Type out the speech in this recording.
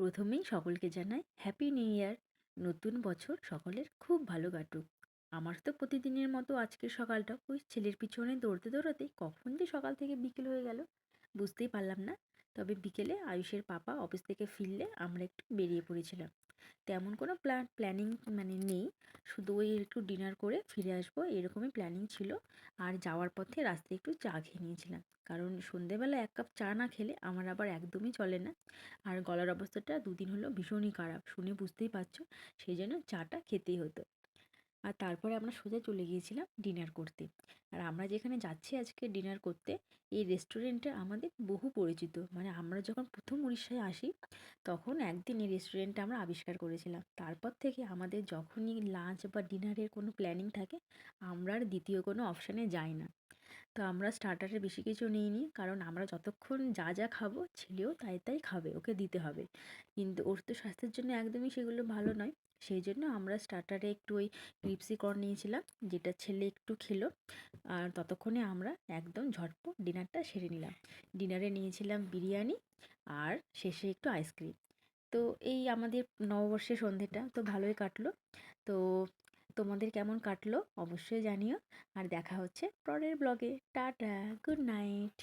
প্রথমেই সকলকে জানাই হ্যাপি নিউ ইয়ার। নতুন বছর সকলের খুব ভালো কাটুক। আমার তো প্রতিদিনের মতো আজকের সকালটা ওই ছেলের পিছনে দৌড়তে দৌড়াতে কখন যে সকাল থেকে বিকেল হয়ে গেল বুঝতেই পারলাম না। তবে বিকেলে আয়ুষের পাপা অফিস থেকে ফিরলে আমরা একটু বেরিয়ে পড়েছিলাম। তেমন কোনো প্ল্যানিং নেই, শুধু ওই একটু ডিনার করে ফিরে আসবো এরকমই প্ল্যানিং ছিল। আর যাওয়ার পথে রাস্তায় একটু চা খেয়ে নিয়েছিলাম, কারণ সন্ধেবেলা এক কাপ চা না খেলে আমার আবার একদমই চলে না। আর গলার অবস্থাটা দুদিন হলো ভীষণই খারাপ, শুনে বুঝতেই পারছো। সেই জন্য চাটা খেতেই হতো। আর তারপরে আমরা সোজা চলে গিয়েছিলাম ডিনার করতে। আর আমরা যেখানে যাচ্ছি আজকে ডিনার করতে, এই রেস্টুরেন্টটা আমাদের বহু পরিচিত। মানে আমরা যখন প্রথম উড়িষ্যায় আসি তখন একদিন এই রেস্টুরেন্টটা আমরা আবিষ্কার করেছিলাম। তারপর থেকে আমাদের যখনই লাঞ্চ বা ডিনারের কোনো প্ল্যানিং থাকে আমরা আর দ্বিতীয় কোনো অপশানে যাই না। তো আমরা স্টার্টারে বেশি কিছু নিইনি, কারণ আমরা যতক্ষণ যা যা খাবো ছেলেও তাই তাই খাবে, ওকে দিতে হবে। কিন্তু ওর তো স্বাস্থ্যের জন্য একদমই সেগুলো ভালো নয়। সেই জন্য আমরা স্টার্টারে একটু ওই ক্রিপসি কর্ন নিয়েছিলাম, যেটা ছেলে একটু খেলো। আর ততক্ষণে আমরা একদম ঝটপট ডিনারটা সেরে নিলাম। ডিনারে নিয়েছিলাম বিরিয়ানি আর শেষে একটু আইসক্রিম। তো এই আমাদের নববর্ষের সন্ধেটা তো ভালোই কাটলো। তো তোমাদের কেমন কাটলো অবশ্যই জানিও। আর দেখা হচ্ছে পরের ব্লগে। Tata, good night.